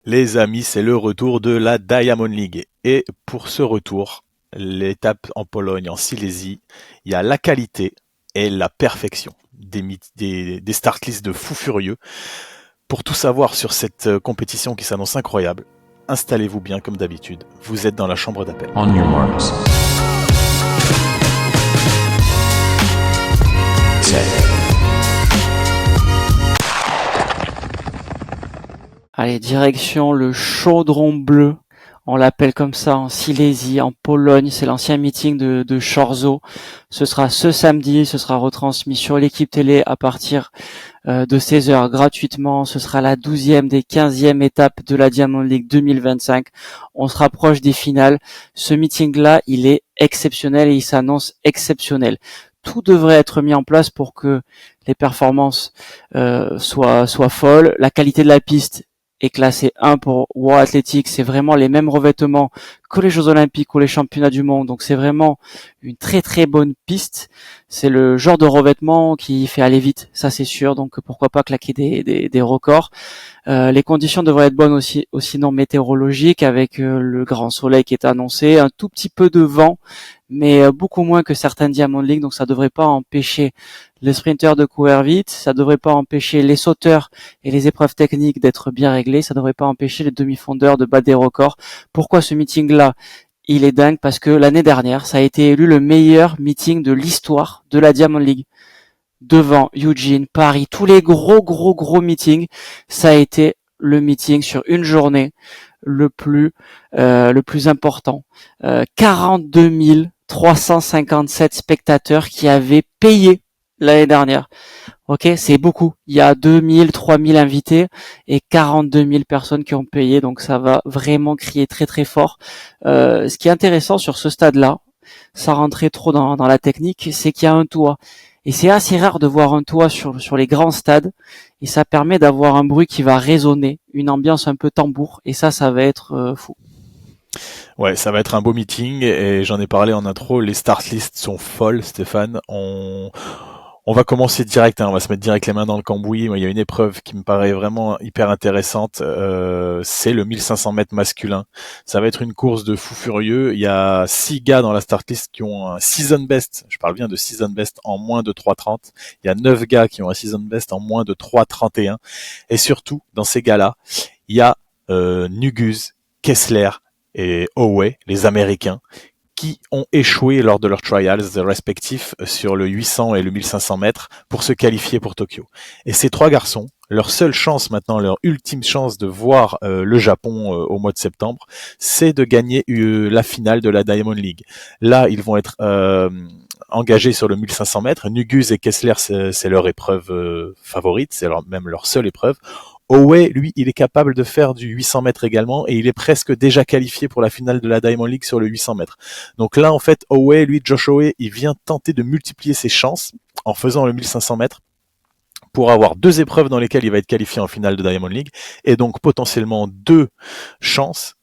Les amis, c'est le retour de la Diamond League. Et pour ce retour, l'étape en Pologne, en Silésie, il y a la qualité et la perfection des start lists de fous furieux. Pour tout savoir sur cette compétition qui s'annonce incroyable, installez-vous bien comme d'habitude. Vous êtes dans la chambre d'appel. On your marks. Set. Allez, direction le Chaudron Bleu. On l'appelle comme ça en Silésie, en Pologne. C'est l'ancien meeting de Chorzo. Ce sera ce samedi. Ce sera retransmis sur l'équipe télé à partir de 16h gratuitement. Ce sera la 12e des 15e étape de la Diamond League 2025. On se rapproche des finales. Ce meeting-là, il est exceptionnel et il s'annonce exceptionnel. Tout devrait être mis en place pour que les performances soient folles. La qualité de la piste est classé 1 pour World Athletics, c'est vraiment les mêmes revêtements que les Jeux Olympiques ou les Championnats du Monde, donc c'est vraiment une très très bonne piste. C'est le genre de revêtement qui fait aller vite, ça c'est sûr, donc pourquoi pas claquer des records. Les conditions devraient être bonnes aussi non météorologiques, avec le grand soleil qui est annoncé, un tout petit peu de vent, mais beaucoup moins que certaines Diamond League, donc ça devrait pas empêcher les sprinters de courir vite, ça devrait pas empêcher les sauteurs et les épreuves techniques d'être bien réglées, ça devrait pas empêcher les demi-fondeurs de battre des records. Pourquoi ce meeting-là, il est dingue? Parce que l'année dernière, ça a été élu le meilleur meeting de l'histoire de la Diamond League. Devant Eugene, Paris, tous les gros meetings, ça a été le meeting sur une journée le plus important. 42 357 spectateurs qui avaient payé l'année dernière. Ok, c'est beaucoup. Il y a 2000, 3000 invités et 42 000 personnes qui ont payé, donc ça va vraiment crier très très fort. Ce qui est intéressant sur ce stade-là, sans rentrer trop dans la technique, c'est qu'il y a un toit. Et c'est assez rare de voir un toit sur les grands stades, et ça permet d'avoir un bruit qui va résonner, une ambiance un peu tambour, et ça va être fou. Ouais, ça va être un beau meeting et j'en ai parlé en intro, les start lists sont folles, Stéphane. On va commencer direct, hein, on va se mettre direct les mains dans le cambouis. Moi, il y a une épreuve qui me paraît vraiment hyper intéressante, c'est le 1500 mètres masculin. Ça va être une course de fou furieux. Il y a 6 gars dans la start list qui ont un season best, je parle bien de season best en moins de 3,30. Il y a 9 gars qui ont un season best en moins de 3,31. Et surtout, dans ces gars-là, il y a Nuguse, Kessler et Howe, les Américains, qui ont échoué lors de leurs trials respectifs sur le 800 et le 1500 mètres pour se qualifier pour Tokyo. Et ces trois garçons, leur seule chance maintenant, leur ultime chance de voir le Japon au mois de septembre, c'est de gagner la finale de la Diamond League. Là, ils vont être engagés sur le 1500 mètres. Nuguse et Kessler, c'est leur épreuve favorite, c'est même leur seule épreuve. Howe, lui, il est capable de faire du 800 mètres également et il est presque déjà qualifié pour la finale de la Diamond League sur le 800 mètres. Donc là, en fait, Howe, lui, Josh Howe, il vient tenter de multiplier ses chances en faisant le 1500 mètres pour avoir 2 épreuves dans lesquelles il va être qualifié en finale de Diamond League et donc potentiellement 2 chances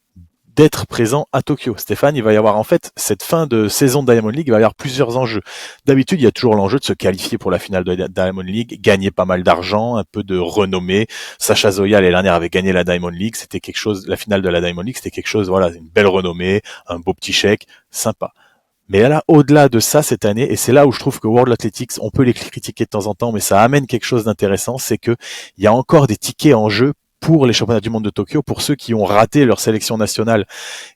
d'être présent à Tokyo. Stéphane, il va y avoir en fait cette fin de saison de Diamond League, il va y avoir plusieurs enjeux. D'habitude, il y a toujours l'enjeu de se qualifier pour la finale de Diamond League, gagner pas mal d'argent, un peu de renommée. Sacha Zoya l'année dernière avait gagné la Diamond League, c'était quelque chose, la finale de la Diamond League, c'était quelque chose, voilà, une belle renommée, un beau petit chèque, sympa. Mais là, au-delà de ça, cette année, et c'est là où je trouve que World Athletics, on peut les critiquer de temps en temps, mais ça amène quelque chose d'intéressant, c'est que il y a encore des tickets en jeu pour les championnats du monde de Tokyo, pour ceux qui ont raté leur sélection nationale,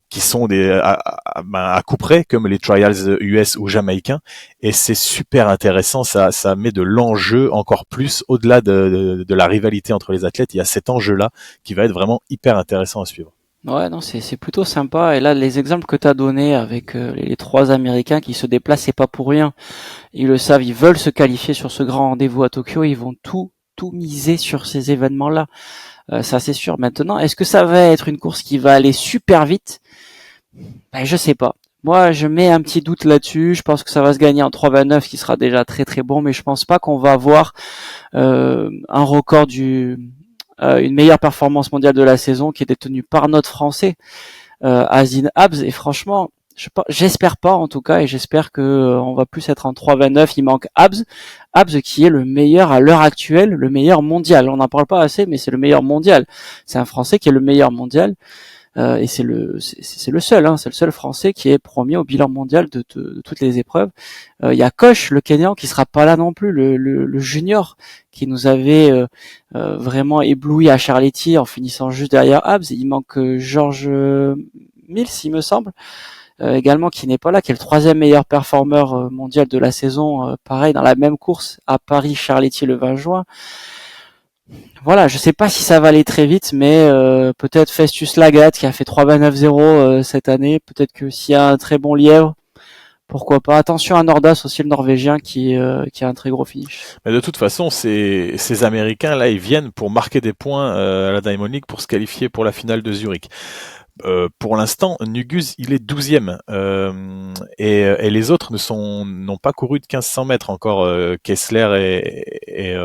qui sont à coup près, comme les trials US ou jamaïcains, et c'est super intéressant, ça met de l'enjeu encore plus, au-delà de la rivalité entre les athlètes, il y a cet enjeu-là qui va être vraiment hyper intéressant à suivre. Ouais, non, c'est plutôt sympa. Et là, les exemples que tu as donnés avec les 3 Américains qui se déplacent, c'est pas pour rien. Ils le savent, ils veulent se qualifier sur ce grand rendez-vous à Tokyo, ils vont tout miser sur ces événements-là. Ça, c'est sûr. Maintenant, est-ce que ça va être une course qui va aller super vite? Ben, je sais pas. Moi, je mets un petit doute là-dessus. Je pense que ça va se gagner en 3,29, qui sera déjà très très bon, mais je pense pas qu'on va avoir un record une meilleure performance mondiale de la saison qui est détenue par notre Français, Azin Habs. Et franchement, J'espère pas en tout cas, et j'espère que on va plus être en 3,29. Il manque Habs qui est le meilleur à l'heure actuelle, le meilleur mondial. On n'en parle pas assez, mais c'est le meilleur mondial. C'est un Français qui est le meilleur mondial. Et c'est le seul, c'est le seul Français qui est premier au bilan mondial de toutes les épreuves. Il y a Koch, le Kenyan, qui sera pas là non plus, le junior, qui nous avait vraiment ébloui à Charletti en finissant juste derrière Habs. Il manque Georges Mills, il me semble, également, qui n'est pas là, qui est le troisième meilleur performeur mondial de la saison, pareil dans la même course à Paris Charletti le 20 juin. Voilà, je sais pas si ça va aller très vite, mais peut-être Festus Lagat qui a fait 3,29,0 cette année, peut-être que s'il y a un très bon lièvre, pourquoi pas. Attention à Nordas aussi, le Norvégien, qui a un très gros finish. Mais de toute façon, ces Américains là, ils viennent pour marquer des points à la Diamond League pour se qualifier pour la finale de Zurich. Pour l'instant, Nuguz, il est 12e et les autres n'ont pas couru de 1500 mètres encore, Kessler et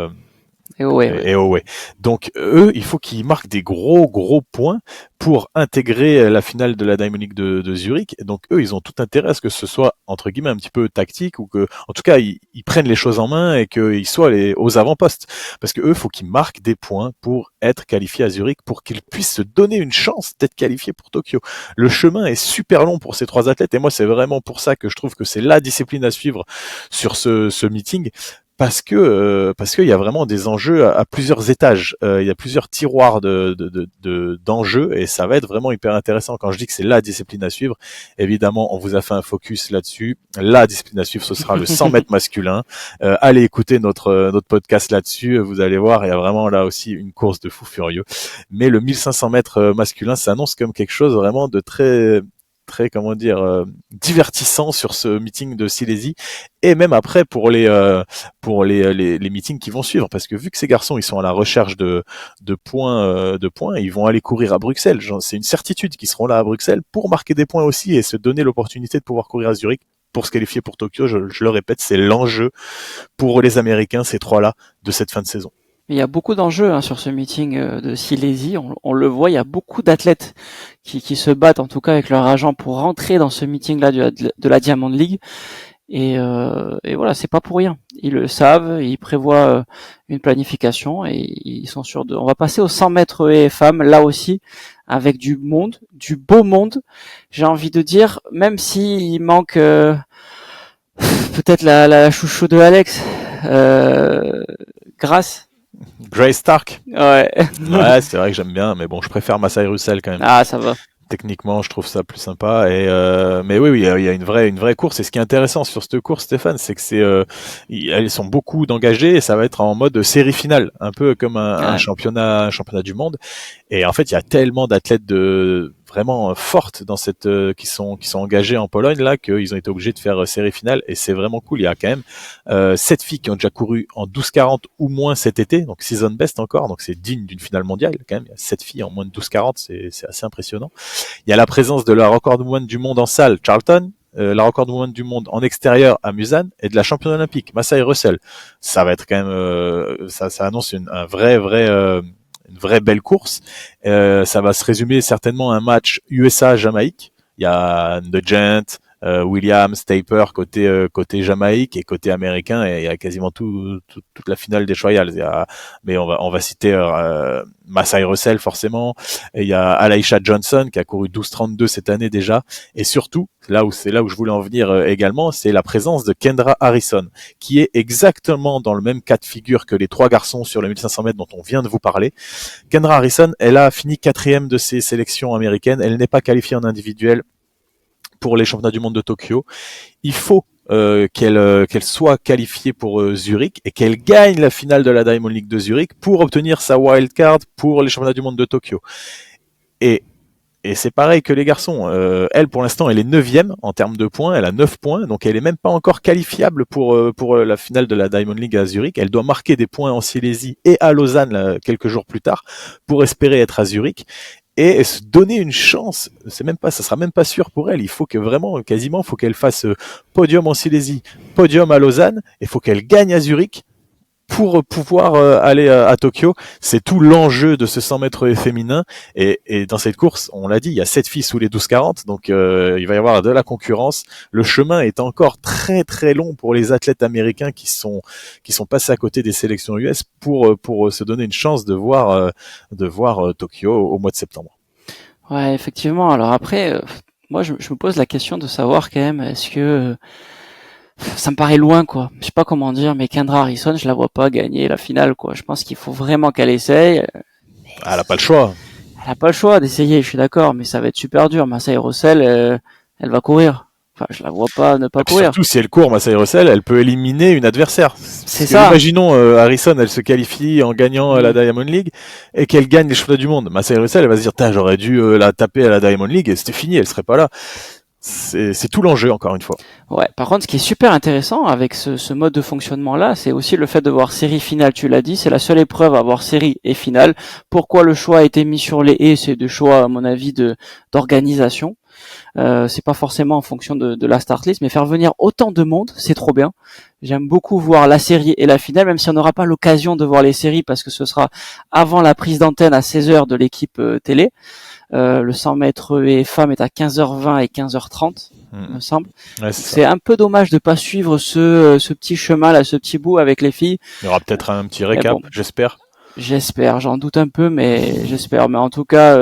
Howe. Donc eux, il faut qu'ils marquent des gros points pour intégrer la finale de la Diamond League de Zurich. Donc eux, ils ont tout intérêt à ce que ce soit entre guillemets un petit peu tactique ou que, en tout cas, ils prennent les choses en main et qu'ils soient aux avant-postes. Parce que eux, faut qu'ils marquent des points pour être qualifiés à Zurich, pour qu'ils puissent se donner une chance d'être qualifiés pour Tokyo. Le chemin est super long pour ces trois athlètes et moi, c'est vraiment pour ça que je trouve que c'est la discipline à suivre sur ce meeting. Parce que il y a vraiment des enjeux à plusieurs étages, il y a plusieurs tiroirs d'enjeux et ça va être vraiment hyper intéressant. Quand je dis que c'est la discipline à suivre, évidemment, on vous a fait un focus là-dessus. La discipline à suivre, ce sera le 100 mètres masculin. Allez écouter notre podcast là-dessus, vous allez voir, il y a vraiment là aussi une course de fou furieux. Mais le 1500 mètres masculin s'annonce comme quelque chose vraiment de très divertissant sur ce meeting de Silésie et même après pour les meetings qui vont suivre, parce que vu que ces garçons ils sont à la recherche de points, ils vont aller courir à Bruxelles. C'est une certitude qu'ils seront là à Bruxelles pour marquer des points aussi et se donner l'opportunité de pouvoir courir à Zurich pour se qualifier pour Tokyo. Je le répète, c'est l'enjeu pour les Américains, ces trois-là, de cette fin de saison. Il y a beaucoup d'enjeux sur ce meeting de Silésie. On le voit, il y a beaucoup d'athlètes qui se battent, en tout cas avec leur agent, pour rentrer dans ce meeting-là de la Diamond League. Et voilà, c'est pas pour rien. Ils le savent, ils prévoient une planification et ils sont sûrs de. On va passer aux 100 mètres et femmes, là aussi, avec du monde, du beau monde. J'ai envie de dire, même s'il manque peut-être la chouchou de Alex, Grace. Grace Stark. Ouais. Ouais, c'est vrai que j'aime bien, mais bon, je préfère Masai Russell quand même. Ah, ça va. Techniquement, je trouve ça plus sympa. Mais oui, il y a une vraie course. Et ce qui est intéressant sur cette course, Stéphane, c'est que elles sont beaucoup d'engagés et ça va être en mode série finale, un peu comme un championnat du monde. Et en fait, il y a tellement d'athlètes vraiment fortes dans qui sont engagés en Pologne là qu'ils ont été obligés de faire série finale et c'est vraiment cool. Il y a quand même 7 filles qui ont déjà couru en 12,40 ou moins cet été, donc season best encore, donc c'est digne d'une finale mondiale quand même. Il y a 7 filles en moins de 12,40, c'est assez impressionnant. Il y a la présence de la recordwoman du monde en salle, Charlton, la recordwoman du monde en extérieur à Musan et de la championne olympique, Masai Russell. Ça va être quand même, ça annonce une vraie belle course. Ça va se résumer certainement à un match USA-Jamaïque. Il y a Nugent, Williams, Taper côté Jamaïque et côté américain, et il y a quasiment toute la finale des Royals. Mais on va citer Masai Russell forcément, et il y a Alaisha Johnson qui a couru 12,32 cette année déjà, et surtout c'est là où je voulais en venir également, c'est la présence de Kendra Harrison qui est exactement dans le même cas de figure que les trois garçons sur les 1500 mètres dont on vient de vous parler. Kendra Harrison, elle a fini 4e de ses sélections américaines, elle n'est pas qualifiée en individuel pour les championnats du monde de Tokyo. Il faut qu'elle soit qualifiée pour Zurich et qu'elle gagne la finale de la Diamond League de Zurich pour obtenir sa wildcard pour les championnats du monde de Tokyo. Et c'est pareil que les garçons. Elle, pour l'instant, elle est 9e en termes de points. Elle a 9 points, donc elle est même pas encore qualifiable pour la finale de la Diamond League à Zurich. Elle doit marquer des points en Silésie et à Lausanne là, quelques jours plus tard pour espérer être à Zurich. Et se donner une chance, ça sera même pas sûr pour elle. Il faut que vraiment, quasiment, faut qu'elle fasse podium en Silésie, podium à Lausanne, et faut qu'elle gagne à Zurich pour pouvoir aller à Tokyo. C'est tout l'enjeu de ce 100 mètres féminin. Et dans cette course, on l'a dit, il y a 7 filles sous les 12,40, donc il va y avoir de la concurrence. Le chemin est encore très très long pour les athlètes américains qui sont passés à côté des sélections US pour se donner une chance de voir Tokyo au mois de septembre. Ouais, effectivement. Alors après, moi, je me pose la question de savoir quand même, est-ce que ça me paraît loin, quoi. Je sais pas comment dire, mais Kendra Harrison, je la vois pas gagner la finale, quoi. Je pense qu'il faut vraiment qu'elle essaye. Elle a pas le choix. Elle a pas le choix d'essayer, je suis d'accord, mais ça va être super dur. Masai Russell, elle va courir. Enfin, je la vois pas ne pas courir. Surtout si elle court, Masai Russell, elle peut éliminer une adversaire. C'est ça. Imaginons Harrison, elle se qualifie en gagnant la Diamond League et qu'elle gagne les championnats du monde. Masai Russell, elle va se dire, j'aurais dû la taper à la Diamond League et c'était fini, elle serait pas là. C'est tout l'enjeu, encore une fois. Ouais. Par contre, ce qui est super intéressant avec ce mode de fonctionnement-là, c'est aussi le fait de voir série finale. Tu l'as dit, c'est la seule épreuve à avoir série et finale. Pourquoi le choix a été mis sur les haies? C'est de choix, à mon avis, d'organisation. C'est pas forcément en fonction de la start list, mais faire venir autant de monde, c'est trop bien. J'aime beaucoup voir la série et la finale, même si on n'aura pas l'occasion de voir les séries parce que ce sera avant la prise d'antenne à 16h de l'équipe télé. Le 100 mètres et femmes est à 15h20 et 15h30, me semble. Ouais, c'est un peu dommage de pas suivre ce petit chemin là, ce petit bout avec les filles. Il y aura peut-être un petit récap, bon, j'espère. J'espère, j'en doute un peu, mais j'espère. Mais en tout cas,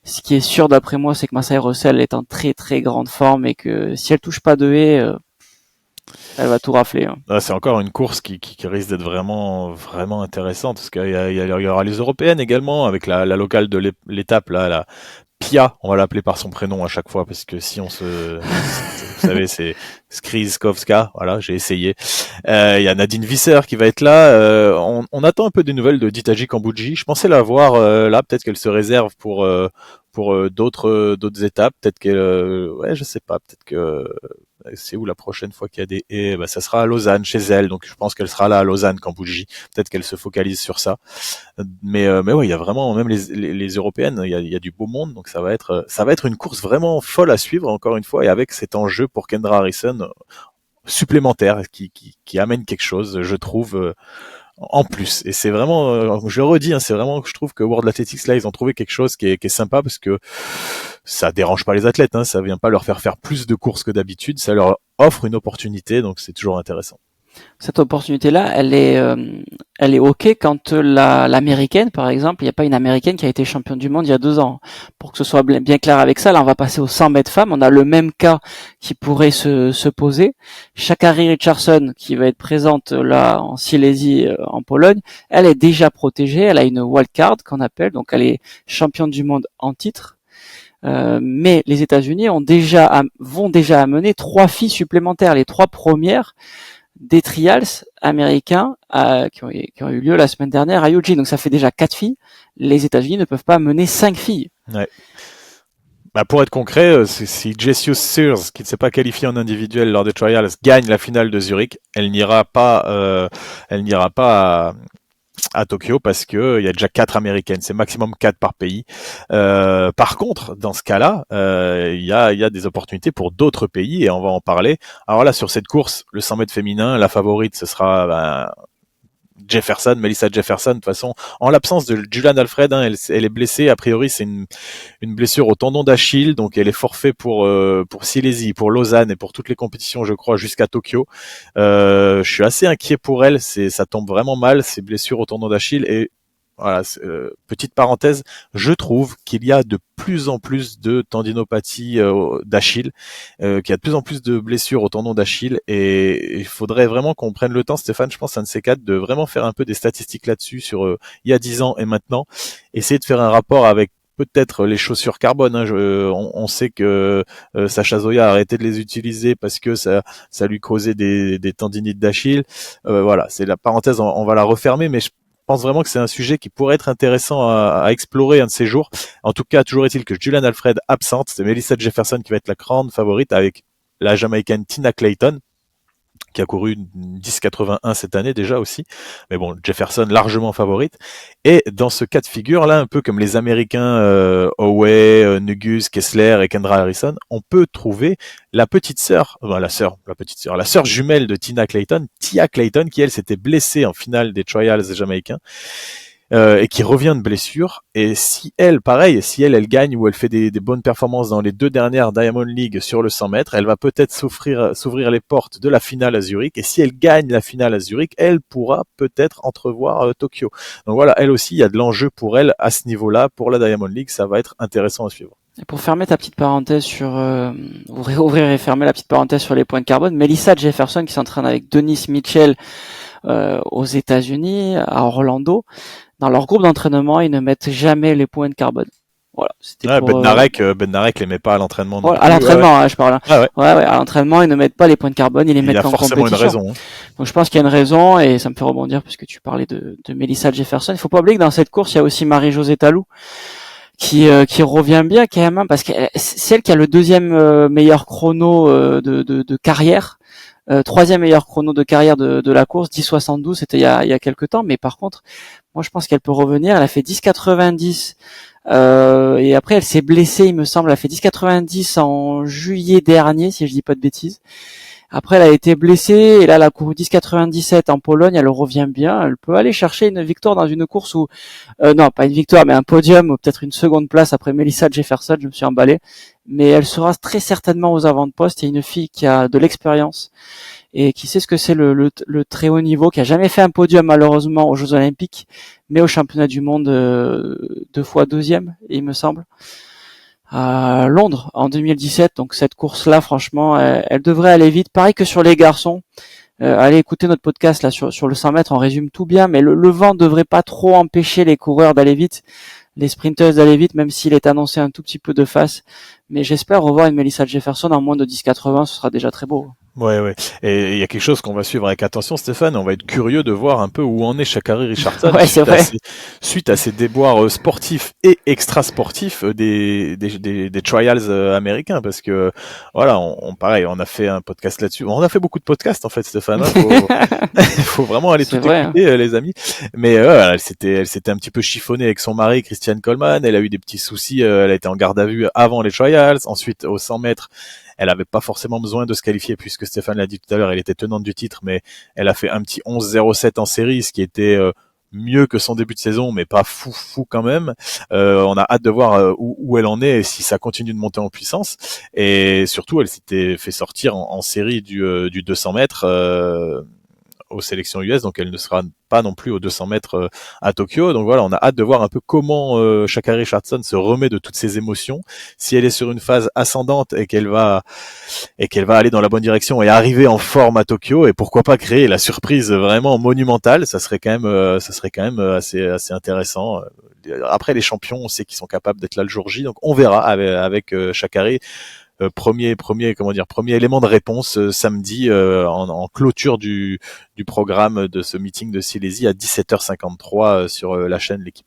ce qui est sûr d'après moi, c'est que Masai Russell est en très très grande forme et que si elle touche pas de haie, elle va tout rafler. Hein. Ah, c'est encore une course qui risque d'être vraiment vraiment intéressante parce qu'il y aura les européennes également avec la locale de l'étape là, la Pia, on va l'appeler par son prénom à chaque fois parce que si on se vous savez, c'est Skrizkovska, voilà, j'ai essayé. Il y a Nadine Visser qui va être là. On attend un peu des nouvelles de Ditaji Kambodji. Je pensais la voir là, peut-être qu'elle se réserve pour d'autres étapes. Peut-être qu'elle, ouais, je sais pas, peut-être que c'est où la prochaine fois qu'il y a des haies, ça sera à Lausanne chez elle. Donc je pense qu'elle sera là à Lausanne, Kambodji. Peut-être qu'elle se focalise sur ça. Mais ouais, il y a vraiment même les européennes, il y a du beau monde, donc ça va être une course vraiment folle à suivre encore une fois et avec cet enjeu pour Kendra Harrison supplémentaire qui amène quelque chose, je trouve. En plus, et c'est vraiment, je le redis, c'est vraiment que je trouve que World Athletics là, ils ont trouvé quelque chose qui est sympa parce que ça dérange pas les athlètes, ça vient pas leur faire plus de courses que d'habitude, ça leur offre une opportunité, donc c'est toujours intéressant. Cette opportunité-là, elle est ok quand l'américaine, par exemple, il n'y a pas une américaine qui a été championne du monde il y a 2 ans. Pour que ce soit bien clair avec ça, là, on va passer aux 100 mètres femmes. On a le même cas qui pourrait se poser. Sha'Carri Richardson, qui va être présente là en Silésie, en Pologne, elle est déjà protégée. Elle a une wildcard qu'on appelle, donc elle est championne du monde en titre. Mais les États-Unis vont déjà amener 3 filles supplémentaires. Les 3 premières des trials américains qui ont eu lieu la semaine dernière à Eugene. Donc ça fait déjà 4 filles. Les États-Unis ne peuvent pas mener 5 filles. Ouais. Pour être concret, si Jessica Sears, qui ne s'est pas qualifiée en individuel lors des trials, gagne la finale de Zurich, elle n'ira pas à Tokyo parce que il y a déjà 4 américaines, c'est maximum 4 par pays. Par contre, dans ce cas-là, il y a des opportunités pour d'autres pays et on va en parler. Alors là, sur cette course, le 100 mètres féminin, la favorite, ce sera Melissa Jefferson. De toute façon, en l'absence de Julian Alfred, elle est blessée. A priori, c'est une blessure au tendon d'Achille, donc elle est forfait pour Silésie, pour Lausanne et pour toutes les compétitions, je crois, jusqu'à Tokyo. Je suis assez inquiet pour elle. Ça tombe vraiment mal, ces blessures au tendon d'Achille. Et voilà, petite parenthèse, je trouve qu'il y a de plus en plus de tendinopathie d'Achille, qu'il y a de plus en plus de blessures au tendon d'Achille, et il faudrait vraiment qu'on prenne le temps, Stéphane, je pense, un de ces quatre, de vraiment faire un peu des statistiques là-dessus sur il y a 10 ans et maintenant, essayer de faire un rapport avec peut-être les chaussures carbone. On sait que Sacha Zoya a arrêté de les utiliser parce que ça lui causait des tendinites d'Achille. Voilà, c'est la parenthèse, on va la refermer, mais je pense vraiment que c'est un sujet qui pourrait être intéressant à explorer un de ces jours. En tout cas, toujours est-il que Julian Alfred absente, c'est Melissa Jefferson qui va être la grande favorite avec la Jamaïcaine Tina Clayton, qui a couru 10,81 cette année déjà aussi. Mais bon, Jefferson largement favorite. Et dans ce cas de figure, là, un peu comme les Américains Howe, Nugus, Kessler et Kendra Harrison, on peut trouver la sœur jumelle de Tia Clayton, qui elle s'était blessée en finale des trials jamaïcains. Et qui revient de blessure, et si elle gagne ou elle fait des bonnes performances dans les 2 dernières Diamond League sur le 100 mètres, elle va peut-être s'ouvrir les portes de la finale à Zurich, et si elle gagne la finale à Zurich, elle pourra peut-être entrevoir Tokyo. Donc voilà, elle aussi, il y a de l'enjeu pour elle à ce niveau-là, pour la Diamond League, ça va être intéressant à suivre. Et pour fermer ta petite parenthèse sur ouvrir et fermer la petite parenthèse sur les points de carbone, Melissa Jefferson qui s'entraîne avec Denise Mitchell aux États-Unis, à Orlando. Dans leur groupe d'entraînement, ils ne mettent jamais les points de carbone. Voilà, c'était pour Bednarek les met pas à l'entraînement. Voilà, à l'entraînement, ouais. Je parle. Ah ouais. Ouais, à l'entraînement, ils ne mettent pas les points de carbone, ils les mettent en compétition. Il y a forcément une raison. Donc je pense qu'il y a une raison, et ça me fait rebondir puisque tu parlais de Melissa Jefferson. Il faut pas oublier que dans cette course, il y a aussi Marie-Josée Talou qui revient bien quand même, parce que c'est celle qui a le deuxième meilleur chrono de carrière. Troisième meilleur chrono de carrière de la course, 10,72, c'était il y a quelques temps, mais par contre, moi je pense qu'elle peut revenir. Elle a fait 10,90 et après elle s'est blessée, il me semble. Elle a fait 10,90 en juillet dernier, si je dis pas de bêtises. Après elle a été blessée, et là elle a couru 10,97 en Pologne. Elle revient bien, elle peut aller chercher une victoire dans une course où non, pas une victoire, mais un podium, ou peut-être une seconde place après Melissa Jefferson. Je me suis emballé, mais elle sera très certainement aux avant-postes. Et une fille qui a de l'expérience et qui sait ce que c'est le très haut niveau, qui a jamais fait un podium malheureusement aux Jeux Olympiques, mais au championnat du monde 2 fois deuxième, il me semble, à Londres en 2017. Donc cette course-là, franchement, elle devrait aller vite. Pareil que sur les garçons. Allez écouter notre podcast là sur le 100 mètres, on résume tout bien, mais le vent devrait pas trop empêcher les coureurs d'aller vite, les sprinteuses d'aller vite, même s'il est annoncé un tout petit peu de face. Mais j'espère revoir une Melissa Jefferson en moins de 10,80, ce sera déjà très beau. Ouais. Et il y a quelque chose qu'on va suivre avec attention, Stéphane. On va être curieux de voir un peu où en est Sha'Carri Richardson ouais, suite à ses déboires sportifs et extra-sportifs des trials américains, parce que voilà, pareil, on a fait un podcast là-dessus. On a fait beaucoup de podcasts en fait, Stéphane. Faut vraiment aller tout écouter, les amis. Mais elle s'était un petit peu chiffonnée avec son mari Christian Coleman. Elle a eu des petits soucis. Elle a été en garde à vue avant les trials. Ensuite, au 100 mètres. Elle avait pas forcément besoin de se qualifier, puisque Stéphane l'a dit tout à l'heure, elle était tenante du titre, mais elle a fait un petit 11,07 en série, ce qui était mieux que son début de saison, mais pas fou quand même. On a hâte de voir où elle en est et si ça continue de monter en puissance. Et surtout, elle s'était fait sortir en série du 200 mètres aux sélections US, donc elle ne sera pas non plus aux 200 mètres à Tokyo. Donc voilà, on a hâte de voir un peu comment Sha'Carri Richardson se remet de toutes ses émotions. Si elle est sur une phase ascendante et qu'elle va aller dans la bonne direction et arriver en forme à Tokyo, et pourquoi pas créer la surprise vraiment monumentale, ça serait quand même assez intéressant. Après, les champions, on sait qu'ils sont capables d'être là le jour J, donc on verra avec Sha'Carri. Premier élément de réponse samedi en clôture du programme de ce meeting de Silésie à 17h53 sur la chaîne L'équipe.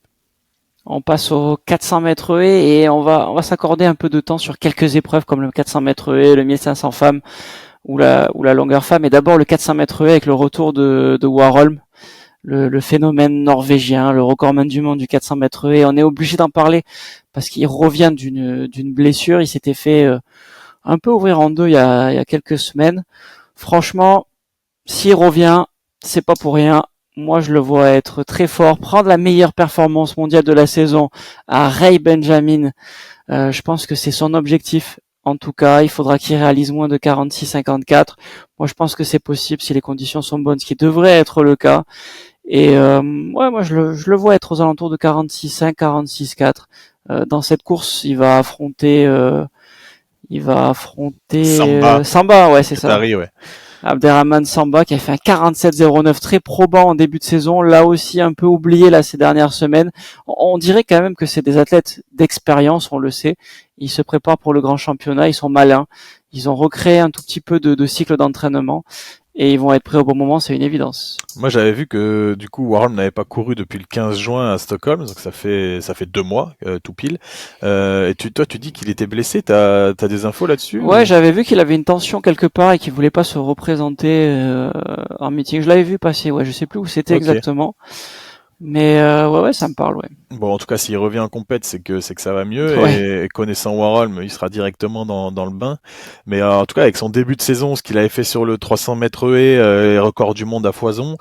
On passe au 400 mètres haies et on va s'accorder un peu de temps sur quelques épreuves comme le 400 mètres haies, le 1500 femmes ou la longueur femme. Et d'abord le 400 mètres haies avec le retour de Warholm, le phénomène norvégien, le recordman du monde du 400 mètres haies. On est obligé d'en parler parce qu'il revient d'une blessure. Il s'était fait un peu ouvrir en deux il y a quelques semaines. Franchement, s'il revient, c'est pas pour rien. Moi, je le vois être très fort, prendre la meilleure performance mondiale de la saison à Ray Benjamin. Je pense que c'est son objectif. En tout cas, il faudra qu'il réalise moins de 46,54. Moi, je pense que c'est possible si les conditions sont bonnes, ce qui devrait être le cas. Et moi, je le vois être aux alentours de 46,5, 46,4. Dans cette course, il va affronter Samba, ouais, c'est ça. Paris, ouais. Abderrahmane Samba qui a fait un 47,09 très probant en début de saison, là aussi un peu oublié là ces dernières semaines. On dirait quand même que c'est des athlètes d'expérience, on le sait. Ils se préparent pour le grand championnat, ils sont malins. Ils ont recréé un tout petit peu de cycle d'entraînement et ils vont être prêts au bon moment, c'est une évidence. Moi, j'avais vu que du coup Warholm n'avait pas couru depuis le 15 juin à Stockholm, donc ça fait 2 mois tout pile. Et toi, tu dis qu'il était blessé. T'as des infos là-dessus? Ouais, j'avais vu qu'il avait une tension quelque part et qu'il voulait pas se représenter en meeting. Je l'avais vu passer. Ouais, je sais plus où c'était exactement. Mais ouais, ça me parle, ouais. Bon, en tout cas, s'il revient en compète, c'est que ça va mieux Ouais. et connaissant Warholm, il sera directement dans le bain. Mais en tout cas, avec son début de saison, ce qu'il avait fait sur le 300 mètres haies, les records du monde à foison,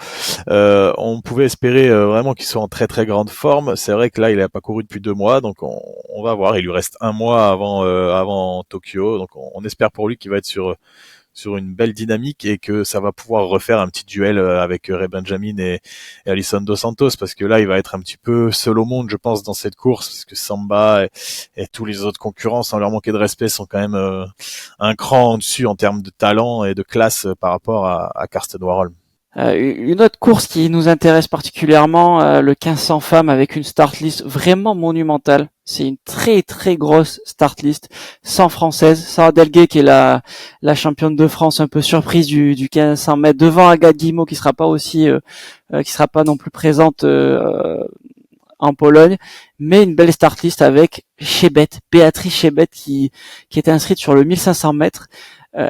on pouvait espérer vraiment qu'il soit en très très grande forme. C'est vrai que là, il n'a pas couru depuis 2 mois, donc on va voir. Il lui reste un mois avant Tokyo, donc on espère pour lui qu'il va être sur une belle dynamique et que ça va pouvoir refaire un petit duel avec Ray Benjamin et Alisson Dos Santos, parce que là il va être un petit peu seul au monde, je pense, dans cette course, parce que Samba et tous les autres concurrents, sans leur manquer de respect, sont quand même un cran en dessus en termes de talent et de classe par rapport à Karsten Warholm. Une autre course qui nous intéresse particulièrement, le 1500 femmes avec une start list vraiment monumentale. C'est une très très grosse start list, sans française, Sarah Delgué qui est la championne de France un peu surprise du 1500 mètres devant Agathe Guillemot qui sera pas non plus présente en Pologne, mais une belle start list avec Chebet, Béatrice Chebet qui est inscrite sur le 1500 mètres.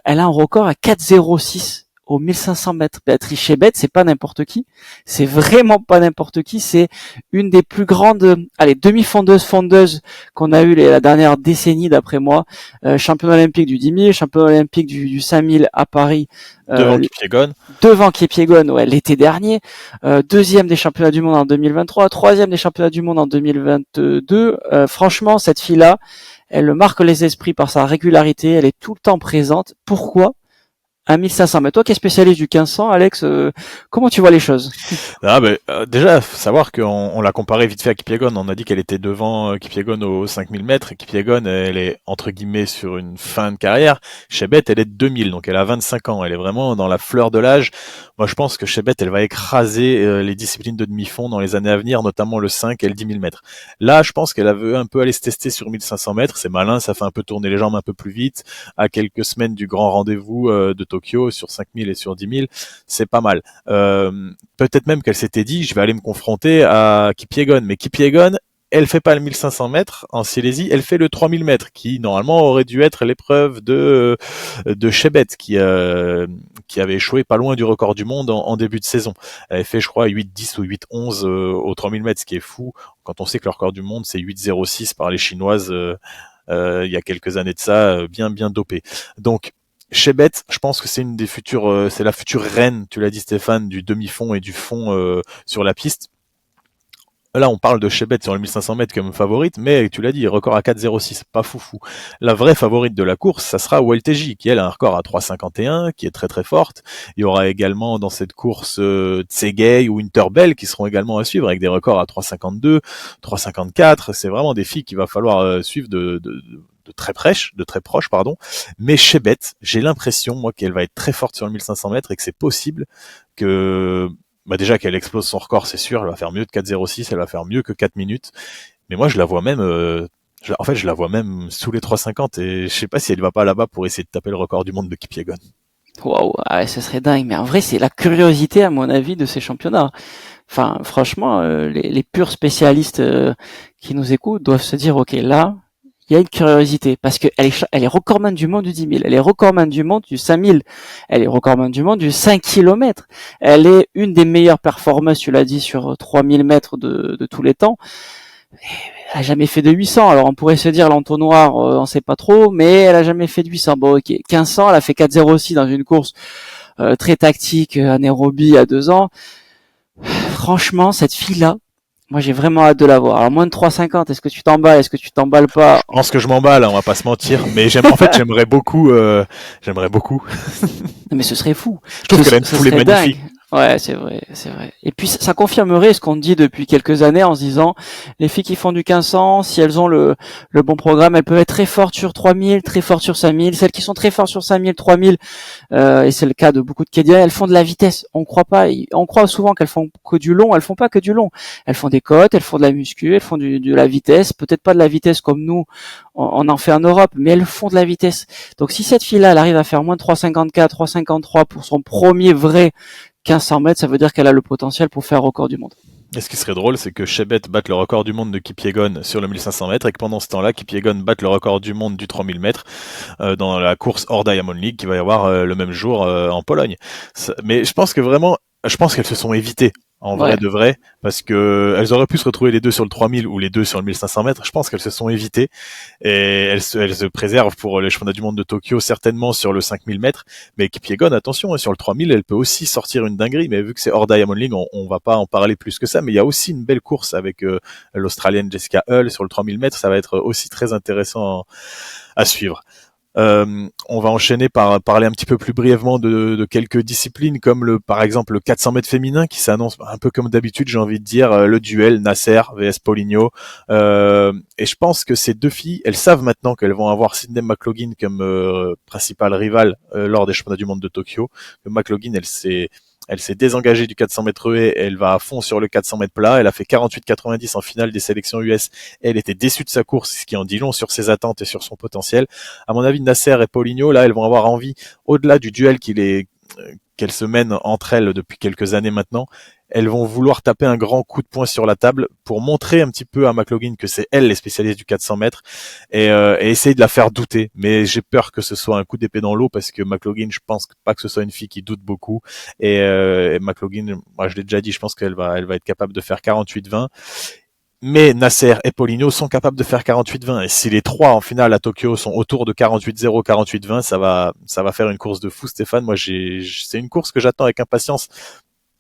Elle a un record à 4,06 au 1500 mètres. Béatrice Chebet, c'est pas n'importe qui. C'est vraiment pas n'importe qui. C'est une des plus grandes, demi-fondeuses qu'on a eu la dernière décennie, d'après moi. Championne olympique du 10 000, championne olympique du 5000 à Paris. Devant Kipiegon. Devant Kipiegon, ouais, l'été dernier. Deuxième des championnats du monde en 2023. Troisième des championnats du monde en 2022. Franchement, cette fille-là, elle marque les esprits par sa régularité. Elle est tout le temps présente. Pourquoi? À 1500. Mais toi qui es spécialiste du 1500, Alex, comment tu vois les choses? Déjà, faut savoir qu'on l'a comparé vite fait à Kipiegon. On a dit qu'elle était devant Kipiegon aux 5000 mètres. Et Kipiegon, elle est entre guillemets sur une fin de carrière. Chebet, elle est de 2000, donc elle a 25 ans. Elle est vraiment dans la fleur de l'âge. Moi, je pense que Chebet, elle va écraser les disciplines de demi-fond dans les années à venir, notamment le 5 et le 10 000 mètres. Là, je pense qu'elle veut un peu aller se tester sur 1500 mètres. C'est malin, ça fait un peu tourner les jambes un peu plus vite. À quelques semaines du grand rendez-vous de Tokyo sur 5000 et sur 10 000, c'est pas mal. Peut-être même qu'elle s'était dit, je vais aller me confronter à Kipiegon, mais Kipiegon, elle fait pas le 1500 mètres en Silésie, elle fait le 3000 mètres, qui normalement aurait dû être l'épreuve de Chebet, qui avait échoué pas loin du record du monde en début de saison. Elle avait fait, je crois, 8-10 ou 8-11 au 3000 mètres, ce qui est fou quand on sait que le record du monde c'est 8-06 par les Chinoises il y a quelques années de ça, bien bien dopé. Donc Chebet, je pense que c'est une des futures, c'est la future reine, tu l'as dit Stéphane, du demi-fond et du fond sur la piste. Là, on parle de Chebet sur le 1500 mètres comme favorite, mais tu l'as dit, record à 4,06, pas foufou. La vraie favorite de la course, ça sera Welteji, qui elle a un record à 3,51, qui est très très forte. Il y aura également dans cette course Tsegay ou Interbell qui seront également à suivre avec des records à 3,52, 3,54. C'est vraiment des filles qu'il va falloir suivre de très proche, pardon. Mais Chebet, j'ai l'impression, moi, qu'elle va être très forte sur le 1500 mètres et que c'est possible que, déjà qu'elle explose son record, c'est sûr, elle va faire mieux de 4,06, elle va faire mieux que 4 minutes. Mais moi, je la vois même, je la vois même sous les 3,50 et je sais pas si elle va pas là-bas pour essayer de taper le record du monde de Kipiegon. Waouh, ouais, ce serait dingue. Mais en vrai, c'est la curiosité, à mon avis, de ces championnats. Enfin, franchement, les purs spécialistes qui nous écoutent doivent se dire, ok, là, il y a une curiosité parce que elle est recordman du monde du 10 000, elle est recordman du monde du 5000, elle est recordman du monde du 5 km. Elle est une des meilleures performances, tu l'as dit, sur 3000 mètres de tous les temps. Elle a jamais fait de 800. Alors on pourrait se dire l'entonnoir, on sait pas trop, mais elle a jamais fait de 800. Bon, ok, 1500, elle a fait 4,06 dans une course très tactique, anaérobie à 2 ans. Franchement, cette fille-là, moi, j'ai vraiment hâte de la voir. Alors, moins de 3,50, est-ce que tu t'emballes, est-ce que tu t'emballes pas? Je pense que je m'emballe, on va pas se mentir, mais en fait, j'aimerais beaucoup, j'aimerais beaucoup. Mais ce serait fou. Je trouve qu'elle a une foulée magnifique. Dingue. Ouais, c'est vrai, c'est vrai. Et puis ça confirmerait ce qu'on dit depuis quelques années en se disant, les filles qui font du 1500, si elles ont le bon programme, elles peuvent être très fortes sur 3000, très fortes sur 5000. Celles qui sont très fortes sur 5000, 3000, et c'est le cas de beaucoup de Kédiens, elles font de la vitesse. On croit souvent qu'elles font que du long, elles font pas que du long. Elles font des côtes, elles font de la muscu, elles font de la vitesse, peut-être pas de la vitesse comme nous, on en fait en Europe, mais elles font de la vitesse. Donc si cette fille-là, elle arrive à faire moins de 3,54, 3,53 pour son premier vrai 1500 mètres, ça veut dire qu'elle a le potentiel pour faire record du monde. Et ce qui serait drôle, c'est que Chebet batte le record du monde de Kipiegon sur le 1500 mètres et que pendant ce temps-là, Kipiegon batte le record du monde du 3000 mètres dans la course hors Diamond League qui va y avoir le même jour en Pologne. Mais je pense qu'elles se sont évitées en vrai Ouais. de vrai, parce que elles auraient pu se retrouver les deux sur le 3000 ou les deux sur le 1500 mètres. Je pense qu'elles se sont évitées et elles se préservent pour les championnats du monde de Tokyo, certainement sur le 5000 mètres. Mais Kipyegon, attention, hein, sur le 3000, elle peut aussi sortir une dinguerie. Mais vu que c'est hors Diamond League, on va pas en parler plus que ça. Mais il y a aussi une belle course avec l'Australienne Jessica Hull sur le 3000 mètres. Ça va être aussi très intéressant à suivre. On va enchaîner par parler un petit peu plus brièvement de quelques disciplines comme par exemple le 400 mètres féminin qui s'annonce un peu comme d'habitude, j'ai envie de dire, le duel Nasser vs Poligno. Et je pense que ces deux filles, elles savent maintenant qu'elles vont avoir Sydney McLaughlin comme principale rivale lors des championnats du monde de Tokyo. McLaughlin, elle s'est désengagée du 400 mètres haies, elle va à fond sur le 400 mètres plat, elle a fait 48,90 en finale des sélections US, elle était déçue de sa course, ce qui en dit long sur ses attentes et sur son potentiel. À mon avis, Nasser et Poligno, là, elles vont avoir envie, au-delà du duel qu'elles se mènent entre elles depuis quelques années maintenant, elles vont vouloir taper un grand coup de poing sur la table pour montrer un petit peu à McLaughlin que c'est elle les spécialistes du 400 mètres et essayer de la faire douter. Mais j'ai peur que ce soit un coup d'épée dans l'eau parce que McLaughlin, je pense pas que ce soit une fille qui doute beaucoup. Et McLaughlin, moi je l'ai déjà dit, je pense qu'elle va être capable de faire 48-20. Mais Nasser et Poligno sont capables de faire 48-20. Et si les trois en finale à Tokyo sont autour de 48-0, 48-20, ça va faire une course de fou, Stéphane. Moi, c'est une course que j'attends avec impatience.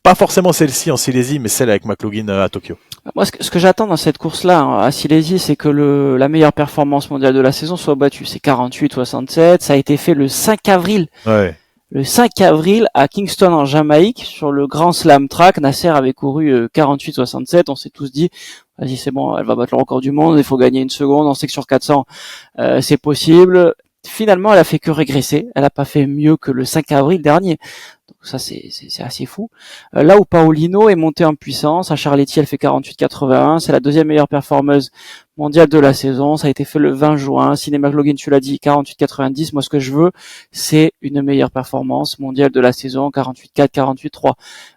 Pas forcément celle-ci en Silésie, mais celle avec McLaughlin à Tokyo. Moi, ce que j'attends dans cette course-là, hein, à Silésie, c'est que la meilleure performance mondiale de la saison soit battue. C'est 48-67. Ça a été fait le 5 avril. Ouais. Le 5 avril à Kingston en Jamaïque, sur le Grand Slam Track. Nasser avait couru 48-67. On s'est tous dit, vas-y, c'est bon, elle va battre le record du monde. Il faut gagner une seconde. On sait que sur 400, c'est possible. Finalement, elle a fait que régresser. Elle a pas fait mieux que le 5 avril dernier. Donc ça, c'est assez fou. Là où Paolino est montée en puissance, à Charletti, elle fait 48,81. C'est la deuxième meilleure performeuse mondiale de la saison. Ça a été fait le 20 juin. Sydney McLaughlin, tu l'as dit, 48,90. Moi, ce que je veux, c'est une meilleure performance mondiale de la saison, 48,4, 48,3.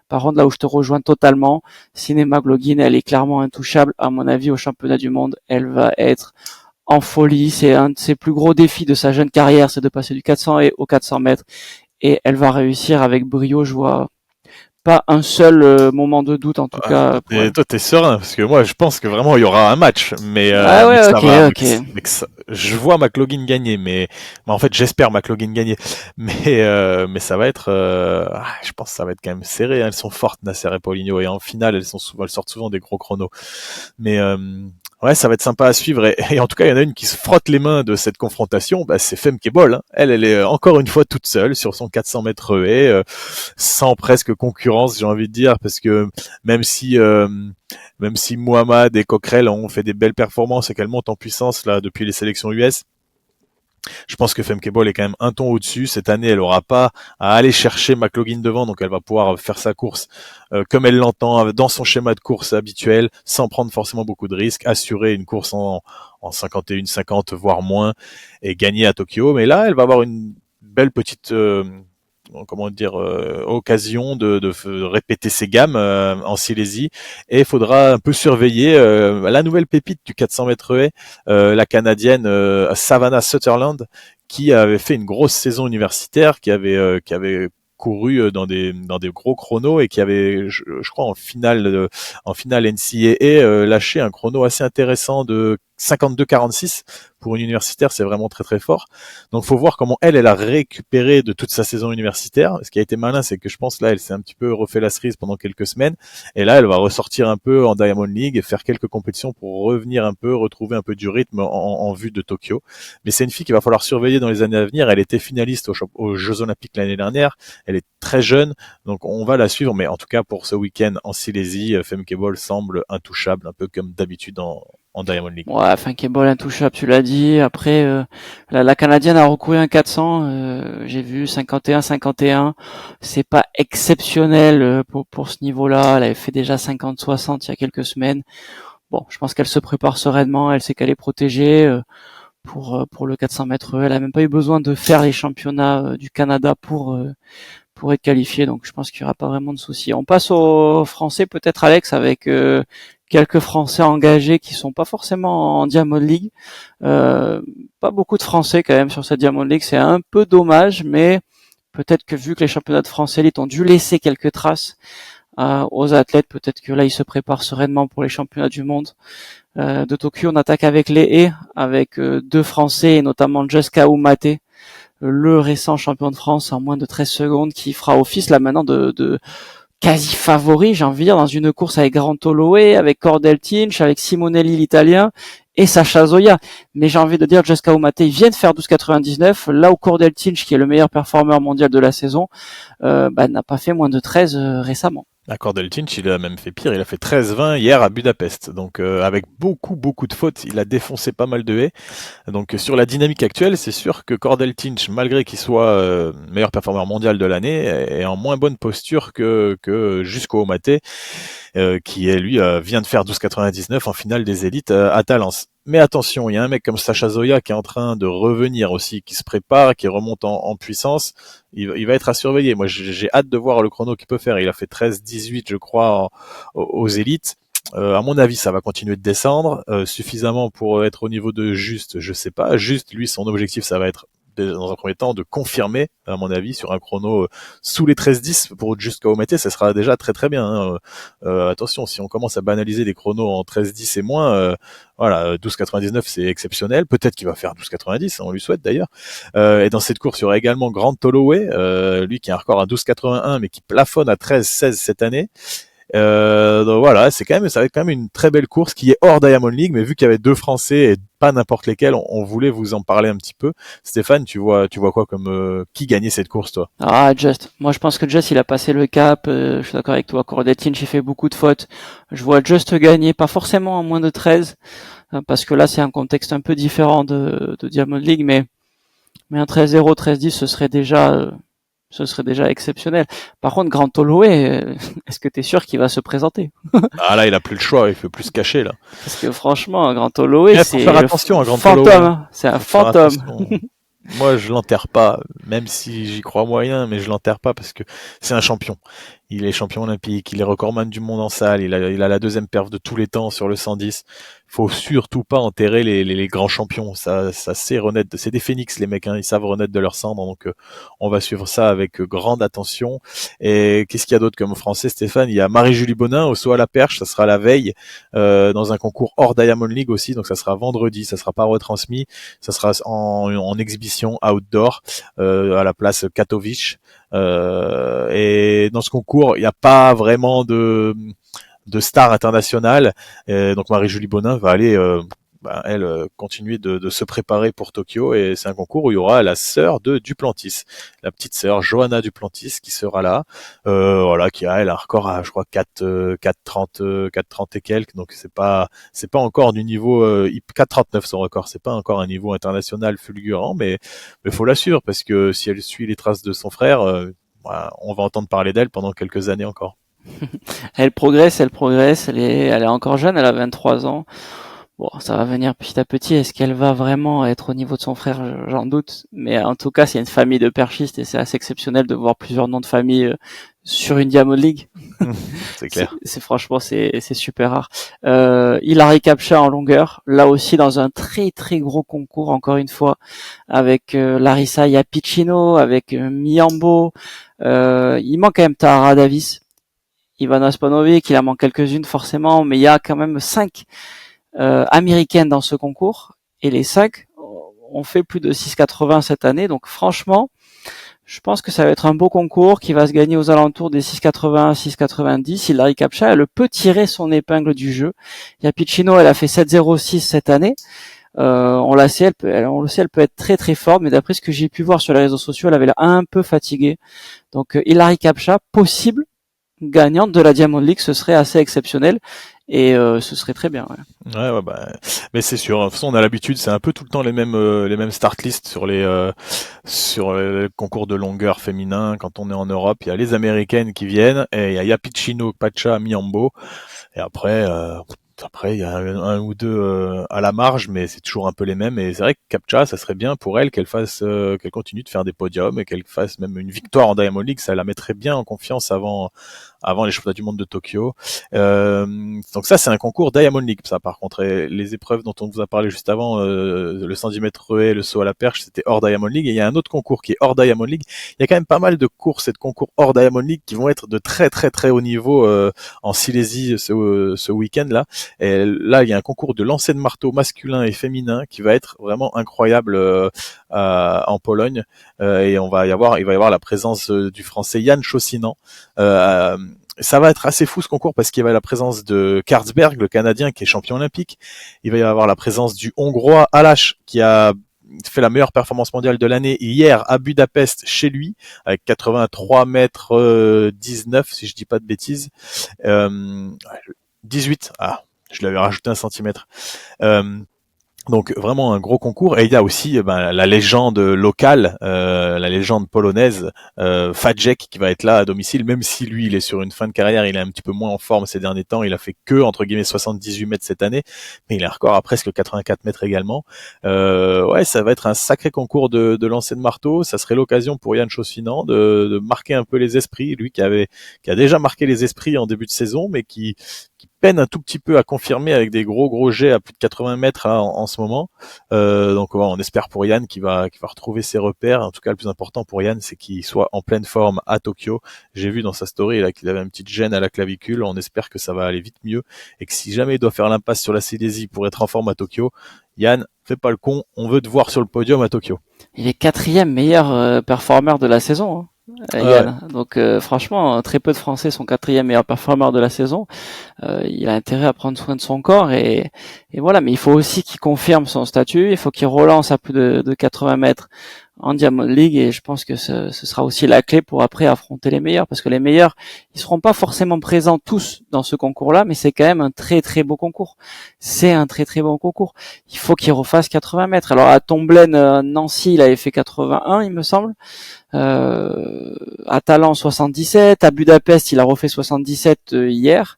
Par contre, là où je te rejoins totalement, Sydney McLaughlin, elle est clairement intouchable. À mon avis, au championnat du monde, elle va être en folie. C'est un de ses plus gros défis de sa jeune carrière, c'est de passer du 400 et au 400 mètres. Et elle va réussir avec brio. Je vois pas un seul moment de doute, en tout cas, pour Et elle. toi, t'es serein, parce que moi, je pense que vraiment, il y aura un match, Ah mais que ouais, ça va, ok. je vois McLaughlin gagner, mais en fait, j'espère McLaughlin gagner, mais ça va être, je pense que ça va être quand même serré, hein. Elles sont fortes, Nasser et Paulinho, et en finale, elles sortent souvent des gros chronos. Mais ouais, ça va être sympa à suivre. Et en tout cas, il y en a une qui se frotte les mains de cette confrontation. Bah, c'est Femke Bol, hein. Elle est encore une fois toute seule sur son 400 mètres haies, sans presque concurrence, j'ai envie de dire, parce que même si euh, même si Muhammad et Coquerel ont fait des belles performances et qu'elles montent en puissance là depuis les sélections US, je pense que Femke Bol est quand même un ton au-dessus. Cette année, elle aura pas à aller chercher McLaughlin devant, donc elle va pouvoir faire sa course comme elle l'entend, dans son schéma de course habituel, sans prendre forcément beaucoup de risques, assurer une course en 51-50, voire moins, et gagner à Tokyo. Mais là, elle va avoir une belle petite comment dire, occasion de répéter ses gammes en Silésie, et il faudra un peu surveiller la nouvelle pépite du 400 mètres haies, la Canadienne Savannah Sutherland, qui avait fait une grosse saison universitaire, qui avait couru dans des gros chronos et qui avait, je crois, en finale NCAA lâché un chrono assez intéressant de 52-46. Pour une universitaire, c'est vraiment très très fort. Donc faut voir comment elle a récupéré de toute sa saison universitaire. Ce qui a été malin, c'est que je pense là, elle s'est un petit peu refait la cerise pendant quelques semaines, et là, elle va ressortir un peu en Diamond League et faire quelques compétitions pour revenir un peu, retrouver un peu du rythme en vue de Tokyo. Mais c'est une fille qu'il va falloir surveiller dans les années à venir. Elle était finaliste aux Jeux Olympiques l'année dernière. Elle est très jeune, donc on va la suivre. Mais en tout cas, pour ce week-end en Silésie, Femke Bol semble intouchable, un peu comme d'habitude en Diamond League. Ouais, Funky Ball intouchable, tu l'as dit. Après, la Canadienne a recouru un 400. J'ai vu 51-51. C'est pas exceptionnel pour ce niveau-là. Elle avait fait déjà 50-60 il y a quelques semaines. Bon, je pense qu'elle se prépare sereinement. Elle sait qu'elle est protégée pour le 400 mètres. Elle a même pas eu besoin de faire les championnats du Canada pour être qualifiée. Donc, je pense qu'il y aura pas vraiment de souci. On passe aux Français, peut-être Alex, avec quelques Français engagés qui sont pas forcément en Diamond League. Pas beaucoup de Français quand même sur cette Diamond League. C'est un peu dommage, mais peut-être que vu que les championnats de France élite ont dû laisser quelques traces aux athlètes. Peut-être que là, ils se préparent sereinement pour les championnats du monde de Tokyo. On attaque avec les haies, avec deux Français, et notamment Juska Oumate, le récent champion de France en moins de 13 secondes, qui fera office là maintenant de quasi favori, j'ai envie de dire, dans une course avec Grant Holloway, avec Cordell Tinch, avec Simonelli l'italien et Sacha Zoya. Mais j'ai envie de dire, Juska Oumate vient de faire 12,99, là où Cordell Tinch, qui est le meilleur performeur mondial de la saison, n'a pas fait moins de 13 récemment. Cordell Tinch, il a même fait pire, il a fait 13-20 hier à Budapest. Donc avec beaucoup de fautes, il a défoncé pas mal de haies. Donc sur la dynamique actuelle, c'est sûr que Cordell Tinch, malgré qu'il soit meilleur performeur mondial de l'année, est en moins bonne posture que Jusqu'au Oumate, qui lui vient de faire 12,99 en finale des élites à Talence. Mais attention, il y a un mec comme Sacha Zoya qui est en train de revenir aussi, qui se prépare, qui remonte en puissance. Il va être à surveiller. Moi, j'ai hâte de voir le chrono qu'il peut faire. Il a fait 13-18, je crois, aux élites. À mon avis, ça va continuer de descendre suffisamment pour être au niveau de Juste. Je sais pas. Juste, lui, son objectif, ça va être dans un premier temps de confirmer, à mon avis, sur un chrono sous les 13-10 pour Jusqu'à Oumete, ça sera déjà très bien. Hein. Attention, si on commence à banaliser des chronos en 13-10 et moins, voilà, 12,99 c'est exceptionnel. Peut-être qu'il va faire 12,90, on lui souhaite d'ailleurs. Et dans cette course, il y aura également Grant Holloway, lui qui a un record à 12,81 mais qui plafonne à 13-16 cette année. Donc voilà, ça va être quand même une très belle course qui est hors Diamond League, mais vu qu'il y avait deux Français et pas n'importe lesquels, on voulait vous en parler un petit peu. Stéphane, tu vois quoi comme qui gagnait cette course, toi? Just. Moi, je pense que Just, il a passé le cap. Je suis d'accord avec toi. Cordell Tinch, j'ai fait beaucoup de fautes. Je vois Just gagner, pas forcément en moins de 13, parce que là, c'est un contexte un peu différent de Diamond League, mais un 13-0, 13-10, ce serait déjà exceptionnel. Par contre, Grant Holloway, est-ce que tu es sûr qu'il va se présenter? Ah là, il a plus le choix, il peut plus se cacher là. Parce que franchement, Grant Holloway, c'est faire attention à Grant fantôme, Holloway. hein. C'est un fantôme. Moi, je l'enterre pas, même si j'y crois moyen, mais je l'enterre pas parce que c'est un champion. Il est champion olympique, il est recordman du monde en salle, il a la deuxième perf de tous les temps sur le 110. Faut surtout pas enterrer les grands champions. Ça sait renaître. C'est des phénix, les mecs, hein, ils savent renaître de leur cendre. Donc, on va suivre ça avec grande attention. Et qu'est-ce qu'il y a d'autre comme français, Stéphane? Il y a Marie-Julie Bonin au saut à la perche. Ça sera la veille, dans un concours hors Diamond League aussi. Donc, ça sera vendredi. Ça sera pas retransmis. Ça sera en exhibition outdoor, à la place Katowice. Et dans ce concours, il n'y a pas vraiment de stars internationales. Donc Marie-Julie Bonin va aller, elle, continuer de se préparer pour Tokyo. Et c'est un concours où il y aura la sœur de Duplantis, la petite sœur Johanna Duplantis qui sera là. Voilà, qui a elle un record à, je crois, 4,30 et quelques. Donc c'est pas encore du niveau 4,39 son record. C'est pas encore un niveau international fulgurant, mais faut la suivre parce que si elle suit les traces de son frère, on va entendre parler d'elle pendant quelques années encore. Elle progresse, elle est encore jeune, elle a 23 ans. Bon, ça va venir petit à petit. Est-ce qu'elle va vraiment être au niveau de son frère? J'en doute. Mais en tout cas, c'est une famille de perchistes et c'est assez exceptionnel de voir plusieurs noms de famille sur une Diamond League. C'est clair. C'est franchement, c'est super rare. Hilary Kapcha en longueur, là aussi dans un très gros concours, encore une fois, avec Larissa Iapicino, avec Miyambo. Il manque quand même Tahara Davis, Ivana Spanovic, il en manque quelques-unes forcément, mais il y a quand même 5 américaines dans ce concours, et les 5 ont fait plus de 6,80 cette année, donc franchement, je pense que ça va être un beau concours qui va se gagner aux alentours des 6,80, 6,90. Hilary Kapcha, elle peut tirer son épingle du jeu. Iapicino, elle a fait 7,06 cette année. On le sait, elle peut être très forte, mais d'après ce que j'ai pu voir sur les réseaux sociaux, elle avait l'air un peu fatiguée. Donc Hilary Kapcha, possible gagnante de la Diamond League, ce serait assez exceptionnel et ce serait très bien. Ouais, mais c'est sûr. De toute façon, on a l'habitude, c'est un peu tout le temps les mêmes start lists sur les concours de longueur féminin. Quand on est en Europe, il y a les Américaines qui viennent et il y a Iapicino, Pacha, Miyambo. Et après, il y a un ou deux à la marge, mais c'est toujours un peu les mêmes. Et c'est vrai que Kapcha, ça serait bien pour elle qu'elle continue de faire des podiums et qu'elle fasse même une victoire en Diamond League. Ça la mettrait bien en confiance avant avant les championnats du monde de Tokyo. Donc ça, c'est un concours Diamond League, ça par contre. Et les épreuves dont on vous a parlé juste avant, le 110 mètres relais, le saut à la perche, c'était hors Diamond League. Et il y a un autre concours qui est hors Diamond League. Il y a quand même pas mal de courses et de concours hors Diamond League qui vont être de très très très haut niveau en Silésie ce week-end là. Et là, il y a un concours de lancer de marteau masculin et féminin qui va être vraiment incroyable en Pologne. Et il va y avoir la présence du Français Jan Chaussinan. Ça va être assez fou ce concours parce qu'il y a la présence de Karsberg, le Canadien qui est champion olympique. Il va y avoir la présence du Hongrois Alás qui a fait la meilleure performance mondiale de l'année hier à Budapest chez lui avec 83 mètres 19 si je dis pas de bêtises. 18. Ah, je l'avais rajouté un centimètre. Donc vraiment un gros concours. Et il y a aussi la légende locale, la légende polonaise, Fadjek qui va être là à domicile, même si lui il est sur une fin de carrière, il est un petit peu moins en forme ces derniers temps, il a fait que entre guillemets 78 mètres cette année, mais il a un record à presque 84 mètres également. Ouais, ça va être un sacré concours de lancer de marteau. Ça serait l'occasion pour Jan Chaussinan de marquer un peu les esprits, lui qui a déjà marqué les esprits en début de saison, mais qui peine un tout petit peu à confirmer avec des gros jets à plus de 80 mètres là, en ce moment. Donc ouais, on espère pour Yann qu'il va retrouver ses repères. En tout cas, le plus important pour Yann, c'est qu'il soit en pleine forme à Tokyo. J'ai vu dans sa story là qu'il avait une petite gêne à la clavicule. On espère que ça va aller vite mieux et que si jamais il doit faire l'impasse sur la Silésie pour être en forme à Tokyo, Yann, fais pas le con. On veut te voir sur le podium à Tokyo. Il est 4e meilleur performeur de la saison. Yann. Ouais. Donc franchement, très peu de Français sont 4e meilleur performeur de la saison. Il a intérêt à prendre soin de son corps et voilà. Mais il faut aussi qu'il confirme son statut. Il faut qu'il relance à plus de 80 mètres en Diamond League et je pense que ce sera aussi la clé pour après affronter les meilleurs parce que les meilleurs, ils seront pas forcément présents tous dans ce concours-là, mais c'est quand même un très très beau concours. C'est un très très bon concours. Il faut qu'il refasse 80 mètres. Alors à Tomblaine, Nancy, il avait fait 81, il me semble. À Talent 77, à Budapest il a refait 77 hier.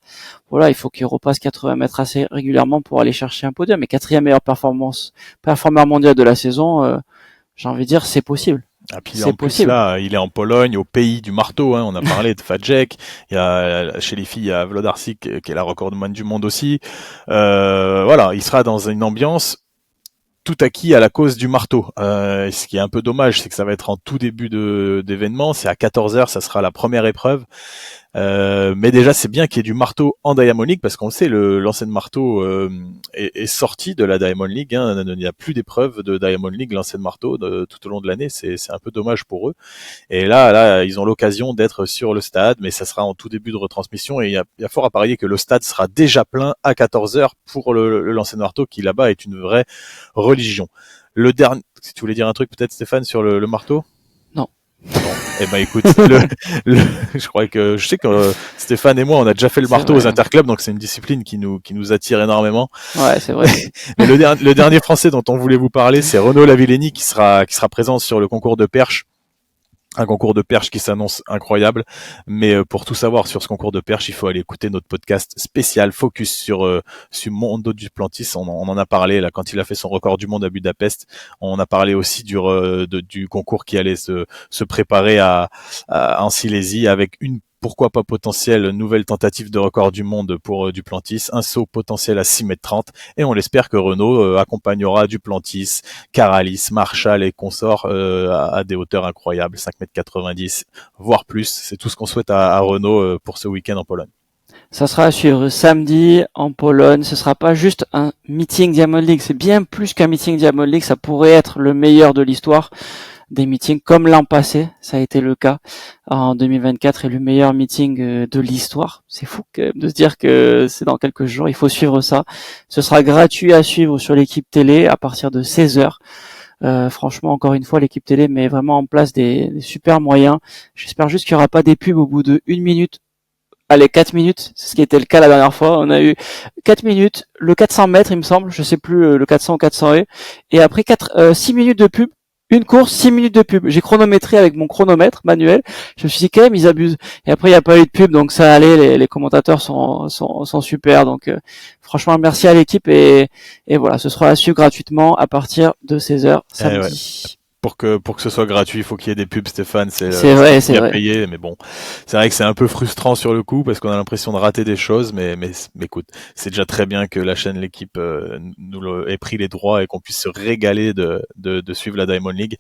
Voilà, il faut qu'il repasse 80 mètres assez régulièrement pour aller chercher un podium. Mais 4e meilleur performeur mondial de la saison, j'ai envie de dire c'est possible. Ah, puis en plus là, il est en Pologne, au pays du marteau. Hein, on a parlé de Fadjek. Il y a chez les filles, il y a Wlodarczyk qui est la recordman du monde aussi. Voilà, il sera dans une ambiance tout acquis à la cause du marteau. Ce qui est un peu dommage, c'est que ça va être en tout début d'événement. C'est à 14h, ça sera la première épreuve. Mais déjà, c'est bien qu'il y ait du marteau en Diamond League parce qu'on le sait, le lancer de marteau est sorti de la Diamond League. Hein. Il n'y a plus d'épreuves de Diamond League lancer de marteau tout au long de l'année. C'est un peu dommage pour eux. Et là, ils ont l'occasion d'être sur le stade, mais ça sera en tout début de retransmission. Et il y a fort à parier que le stade sera déjà plein à 14h pour le lancer de marteau, qui là-bas est une vraie religion. Le dernier, si tu voulais dire un truc peut-être, Stéphane, sur le marteau? Non. Bon, eh ben écoute, je sais que Stéphane et moi on a déjà fait le marteau aux interclubs, donc c'est une discipline qui nous attire énormément. Ouais, c'est vrai. Mais le dernier Français dont on voulait vous parler, c'est Renaud Lavillenie qui sera présent sur le concours de perche. Un concours de perche qui s'annonce incroyable, mais pour tout savoir sur ce concours de perche, il faut aller écouter notre podcast spécial focus sur Mondo Duplantis. On en a parlé là quand il a fait son record du monde à Budapest. On a parlé aussi du concours qui allait se préparer en Silésie avec une pourquoi pas potentielle nouvelle tentative de record du monde pour Duplantis, un saut potentiel à 6,30 m et on l'espère que Renaud accompagnera Duplantis, Caralis, Marshall et consorts à des hauteurs incroyables, 5,90 m, voire plus. C'est tout ce qu'on souhaite à Renaud pour ce week-end en Pologne. Ça sera à suivre samedi en Pologne. Ce sera pas juste un meeting Diamond League, c'est bien plus qu'un meeting Diamond League. Ça pourrait être le meilleur de l'histoire des meetings, comme l'an passé, ça a été le cas en 2024 et le meilleur meeting de l'histoire. C'est fou de se dire que c'est dans quelques jours. Il faut suivre ça. Ce sera gratuit à suivre sur l'équipe télé à partir de 16h. Franchement, encore une fois, l'équipe télé met vraiment en place des super moyens. J'espère juste qu'il n'y aura pas des pubs au bout de 1 minute. Allez, 4 minutes, c'est ce qui était le cas la dernière fois. On a eu 4 minutes, le 400 mètres, il me semble, je sais plus, le 400 ou 400 et après 6 minutes de pub. Une course, 6 minutes de pub. J'ai chronométré avec mon chronomètre manuel. Je me suis dit quand même ils abusent. Et après il n'y a pas eu de pub, donc ça allait. Les commentateurs sont super. Donc franchement merci à l'équipe et voilà, ce sera à suivre gratuitement à partir de 16h samedi. pour que ce soit gratuit, il faut qu'il y ait des pubs, Stéphane. C'est C'est vrai, nous c'est qui a vrai. payé, mais bon, c'est vrai que c'est un peu frustrant sur le coup parce qu'on a l'impression de rater des choses, mais écoute, c'est déjà très bien que la chaîne L'équipe ait pris les droits et qu'on puisse se régaler de suivre la Diamond League.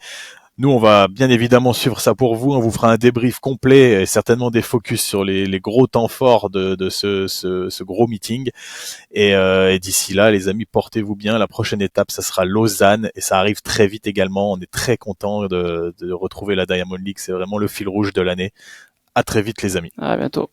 Nous, on va bien évidemment suivre ça pour vous. On vous fera un débrief complet et certainement des focus sur les gros temps forts de ce gros meeting. Et d'ici là, les amis, portez-vous bien. La prochaine étape, ça sera Lausanne et ça arrive très vite également. On est très content de retrouver la Diamond League. C'est vraiment le fil rouge de l'année. À très vite, les amis. À bientôt.